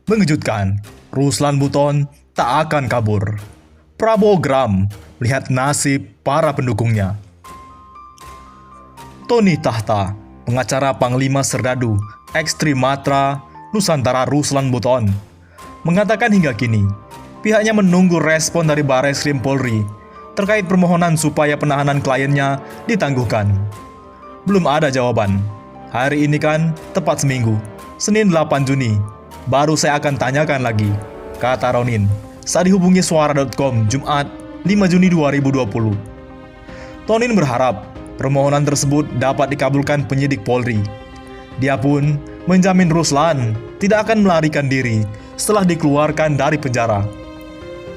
Mengejutkan, Ruslan Buton tak akan kabur. Prabowo geram melihat nasib para pendukungnya. Tony Tahta, pengacara Panglima Serdadu Ekstrim Matra Nusantara Ruslan Buton, mengatakan hingga kini pihaknya menunggu respon dari Barreskrim Polri terkait permohonan supaya penahanan kliennya ditangguhkan. Belum ada jawaban. Hari ini kan tepat seminggu, Senin 8 Juni. Baru saya akan tanyakan lagi, kata Ronin saat dihubungi suara.com Jumat 5 Juni 2020. Tonin berharap permohonan tersebut dapat dikabulkan penyidik Polri. Dia pun menjamin Ruslan tidak akan melarikan diri setelah dikeluarkan dari penjara.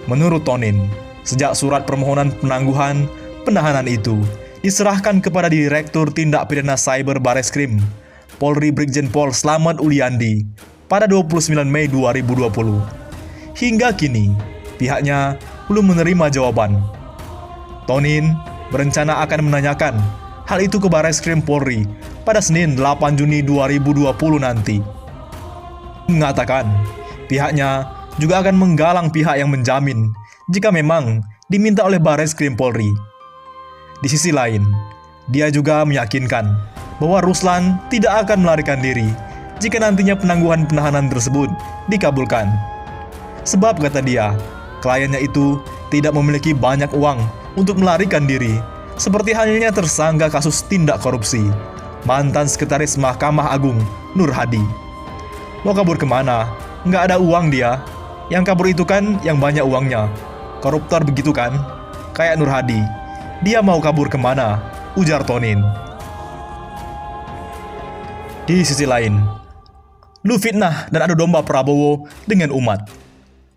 Menurut Tonin, sejak surat permohonan penangguhan penahanan itu diserahkan kepada Direktur Tindak Pidana Cyber Barreskrim Polri Brigjen Pol Slamet Uliandi pada 29 Mei 2020. Hingga kini, pihaknya belum menerima jawaban. Tonin berencana akan menanyakan hal itu ke Barreskrim Polri pada Senin 8 Juni 2020 nanti. Mengatakan, pihaknya juga akan menggalang pihak yang menjamin jika memang diminta oleh Barreskrim Polri. Di sisi lain, dia juga meyakinkan bahwa Ruslan tidak akan melarikan diri jika nantinya penangguhan penahanan tersebut dikabulkan. Sebab kata dia, kliennya itu tidak memiliki banyak uang untuk melarikan diri, seperti halnya tersangka kasus tindak korupsi, mantan Sekretaris Mahkamah Agung Nur Hadi. Mau kabur kemana? Nggak ada uang dia. Yang kabur itu kan yang banyak uangnya. Koruptor begitu kan? Kayak Nur Hadi. Dia mau kabur kemana? Ujar Tonin. Di sisi lain, lu fitnah dan adu domba Prabowo dengan umat.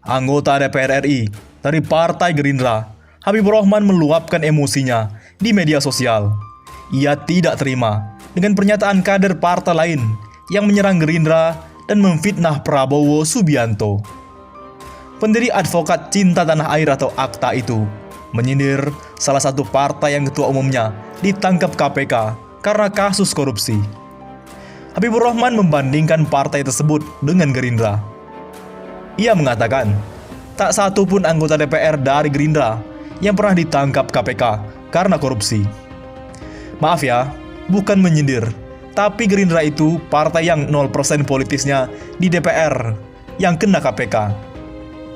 Anggota DPR RI dari Partai Gerindra, Habibur Rahman meluapkan emosinya di media sosial. Ia tidak terima dengan pernyataan kader partai lain yang menyerang Gerindra dan memfitnah Prabowo Subianto. Pendiri Advokat Cinta Tanah Air atau AKTA itu menyindir salah satu partai yang ketua umumnya ditangkap KPK karena kasus korupsi. Habibur Rahman membandingkan partai tersebut dengan Gerindra. Ia mengatakan, tak satu pun anggota DPR dari Gerindra yang pernah ditangkap KPK karena korupsi. Maaf ya, bukan menyindir, tapi Gerindra itu partai yang 0% politisnya di DPR yang kena KPK.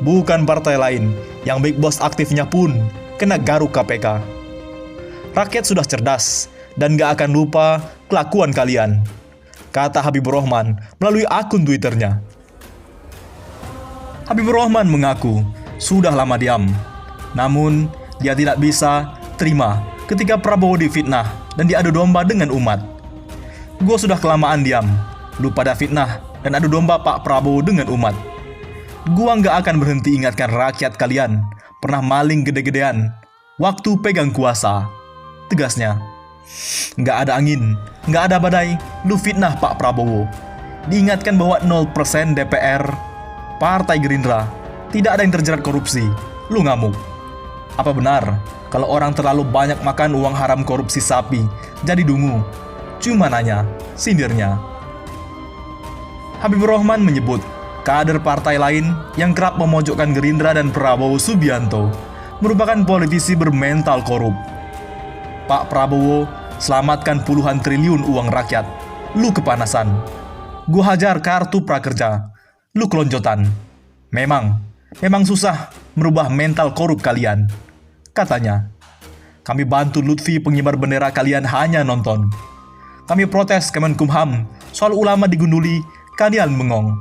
Bukan partai lain yang big boss aktifnya pun kena garuk KPK. Rakyat sudah cerdas dan gak akan lupa kelakuan kalian, kata Habibur Rahman melalui akun Twitternya. Habibur Rahman mengaku sudah lama diam, namun dia tidak bisa terima ketika Prabowo difitnah dan diadu domba dengan umat. Gue sudah kelamaan diam, lu pada fitnah dan adu domba Pak Prabowo dengan umat. Gua nggak akan berhenti ingatkan rakyat kalian pernah maling gede-gedean waktu pegang kuasa, tegasnya. Nggak ada angin, nggak ada badai, lu fitnah Pak Prabowo. Diingatkan bahwa 0% DPR Partai Gerindra tidak ada yang terjerat korupsi, lu ngamuk. Apa benar kalau orang terlalu banyak makan uang haram korupsi sapi jadi dungu? Cuma nanya, sindirnya. Habibur Rahman menyebut kader partai lain yang kerap memojokkan Gerindra dan Prabowo Subianto merupakan politisi bermental korup. Pak Prabowo selamatkan puluhan triliun uang rakyat, lu kepanasan. Gua hajar kartu prakerja, lu kelonjotan. Memang susah merubah mental korup kalian, katanya. Kami bantu Lutfi pengibar bendera, kalian hanya nonton. Kami protes Kemenkumham soal ulama digunduli, kalian bengong.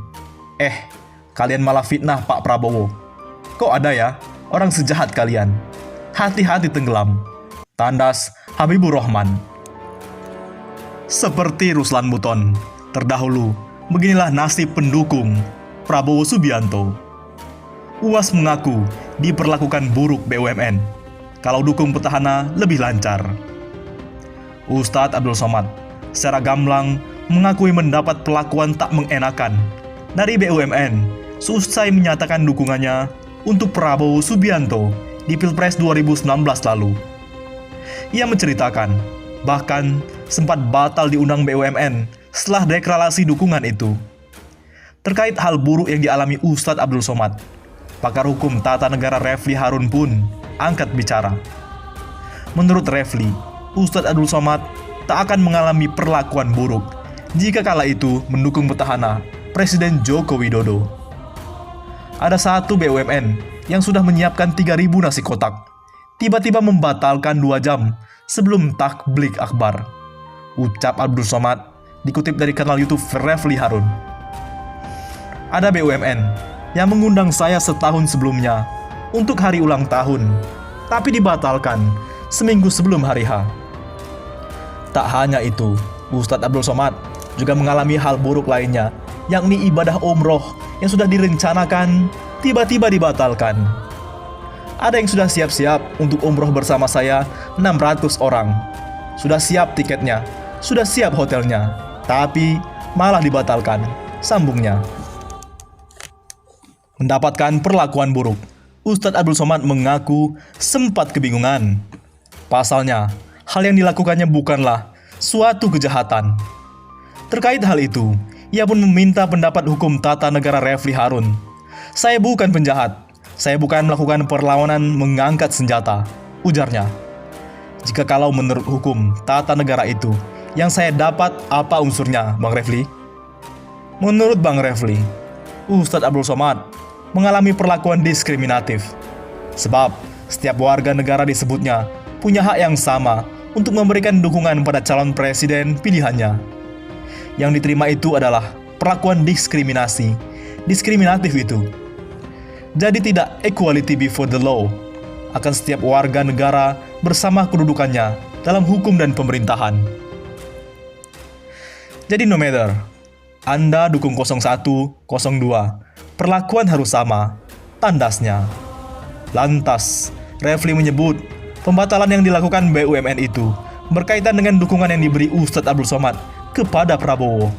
Kalian malah fitnah Pak Prabowo. Kok ada ya orang sejahat kalian? Hati-hati tenggelam, tandas Habibur Rahman. Seperti Ruslan Buton terdahulu, beginilah nasib pendukung Prabowo Subianto. UAS mengaku diperlakukan buruk BUMN. Kalau dukung petahana lebih lancar. Ustadz Abdul Somad secara gamblang mengakui mendapat perlakuan tak mengenakan dari BUMN seusai menyatakan dukungannya untuk Prabowo Subianto di Pilpres 2019 lalu. Ia menceritakan, bahkan sempat batal diundang BUMN setelah deklarasi dukungan itu. Terkait hal buruk yang dialami Ustadz Abdul Somad, pakar hukum tata negara Refli Harun pun angkat bicara. Menurut Refli, Ustadz Abdul Somad tak akan mengalami perlakuan buruk jika kala itu mendukung petahana Presiden Joko Widodo. Ada satu BUMN yang sudah menyiapkan 3.000 nasi kotak, tiba-tiba membatalkan 2 jam sebelum takblik akbar. Ucap Abdul Somad dikutip dari kanal YouTube Refli Harun. Ada BUMN yang mengundang saya setahun sebelumnya untuk hari ulang tahun, tapi dibatalkan seminggu sebelum hari H. Tak hanya itu, Ustadz Abdul Somad juga mengalami hal buruk lainnya, yakni ibadah umroh yang sudah direncanakan tiba-tiba dibatalkan. Ada yang sudah siap-siap untuk umroh bersama saya 600 orang. Sudah siap tiketnya, sudah siap hotelnya, tapi malah dibatalkan, sambungnya. Mendapatkan perlakuan buruk, Ustadz Abdul Somad mengaku sempat kebingungan. Pasalnya, hal yang dilakukannya bukanlah suatu kejahatan. Terkait hal itu, ia pun meminta pendapat hukum tata negara Refli Harun. Saya bukan penjahat, saya bukan melakukan perlawanan mengangkat senjata, ujarnya. Jika kalau menurut hukum tata negara itu, yang saya dapat apa unsurnya, Bang Refli? Menurut Bang Refli, Ustadz Abdul Somad mengalami perlakuan diskriminatif. Sebab setiap warga negara disebutnya punya hak yang sama untuk memberikan dukungan pada calon presiden pilihannya. Yang diterima itu adalah perlakuan diskriminatif itu. Jadi tidak equality before the law akan setiap warga negara bersama kedudukannya dalam hukum dan pemerintahan. Jadi no matter Anda dukung 01, 02, perlakuan harus sama, tandasnya. Lantas, Refli menyebut pembatalan yang dilakukan BUMN itu berkaitan dengan dukungan yang diberi Ustadz Abdul Somad kepada Prabowo.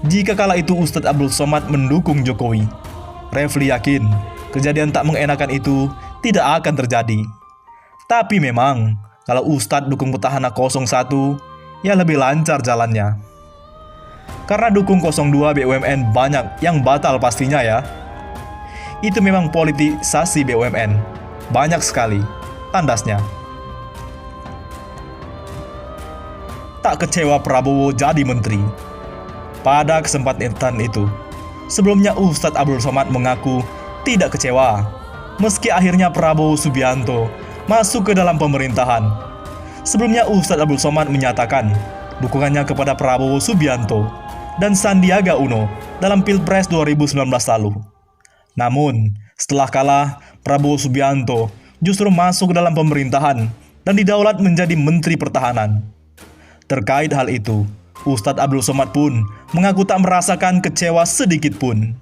Jika kala itu Ustadz Abdul Somad mendukung Jokowi, Refli yakin kejadian tak mengenakan itu tidak akan terjadi. Tapi memang, kalau Ustadz dukung petahana 01, ya lebih lancar jalannya. Karena dukung 02 BUMN banyak yang batal pastinya ya. Itu memang politisasi BUMN. Banyak sekali, tandasnya. Tak kecewa Prabowo jadi menteri. Pada kesempatan itu, sebelumnya Ustadz Abdul Somad mengaku tidak kecewa, meski akhirnya Prabowo Subianto masuk ke dalam pemerintahan. Sebelumnya Ustadz Abdul Somad menyatakan dukungannya kepada Prabowo Subianto dan Sandiaga Uno dalam Pilpres 2019 lalu. Namun, setelah kalah, Prabowo Subianto justru masuk ke dalam pemerintahan dan didaulat menjadi Menteri Pertahanan. Terkait hal itu, Ustadz Abdul Somad pun mengaku tak merasakan kecewa sedikit pun.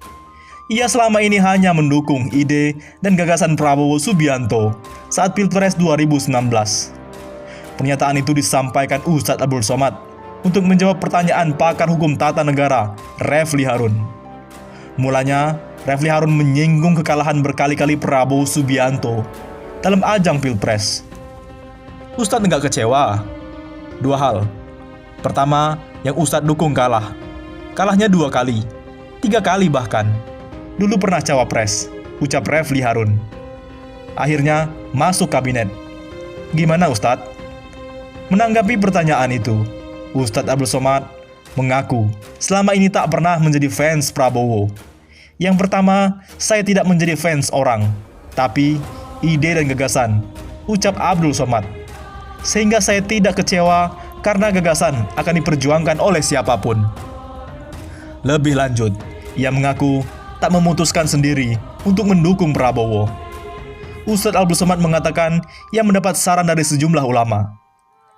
Ia selama ini hanya mendukung ide dan gagasan Prabowo Subianto saat Pilpres 2019. Pernyataan itu disampaikan Ustadz Abdul Somad untuk menjawab pertanyaan pakar hukum tata negara Refli Harun. Mulanya, Refli Harun menyinggung kekalahan berkali-kali Prabowo Subianto dalam ajang Pilpres. Ustadz nggak kecewa. 2 hal. Pertama, yang Ustadz dukung kalah. Kalahnya 2 kali, 3 kali bahkan. Dulu pernah cawapres, ucap Refli Harun. Akhirnya masuk kabinet. Gimana Ustadz? Menanggapi pertanyaan itu, Ustadz Abdul Somad mengaku selama ini tak pernah menjadi fans Prabowo. Yang pertama, saya tidak menjadi fans orang, tapi ide dan gagasan, ucap Abdul Somad. Sehingga saya tidak kecewa karena gagasan akan diperjuangkan oleh siapapun. Lebih lanjut, ia mengaku tak memutuskan sendiri untuk mendukung Prabowo. Ustadz Abdul Somad mengatakan ia mendapat saran dari sejumlah ulama.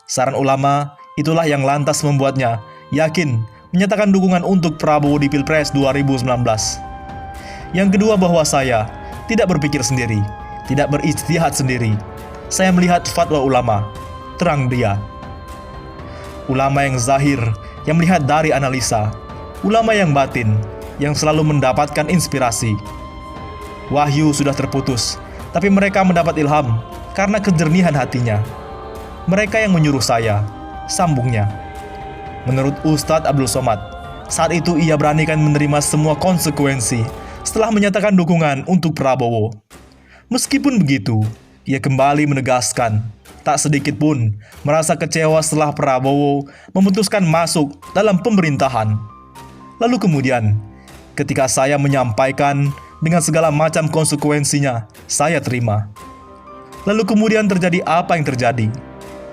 Saran ulama itulah yang lantas membuatnya yakin menyatakan dukungan untuk Prabowo di Pilpres 2019. Yang kedua, bahwa saya tidak berpikir sendiri, tidak berijtihad sendiri. Saya melihat fatwa ulama, terang dia. Ulama yang zahir, yang melihat dari analisa. Ulama yang batin, yang selalu mendapatkan inspirasi. Wahyu sudah terputus, tapi mereka mendapat ilham karena kejernihan hatinya. Mereka yang menyuruh saya, sambungnya. Menurut Ustadz Abdul Somad, Saat itu ia beranikan menerima semua konsekuensi setelah menyatakan dukungan untuk Prabowo. Meskipun begitu, ia kembali menegaskan tak sedikit pun merasa kecewa setelah Prabowo memutuskan masuk dalam pemerintahan. Lalu kemudian, ketika saya menyampaikan dengan segala macam konsekuensinya, saya terima. Lalu kemudian terjadi apa yang terjadi?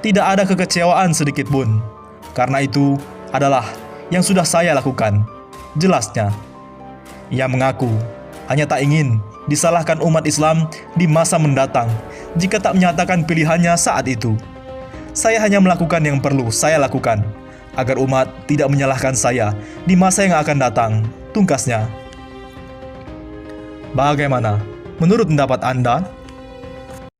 Tidak ada kekecewaan sedikit pun. Karena itu adalah yang sudah saya lakukan, jelasnya. Ia mengaku hanya tak ingin disalahkan umat Islam di masa mendatang jika tak menyatakan pilihannya saat itu. Saya hanya melakukan yang perlu saya lakukan agar umat tidak menyalahkan saya di masa yang akan datang, tungkasnya. Bagaimana menurut pendapat Anda?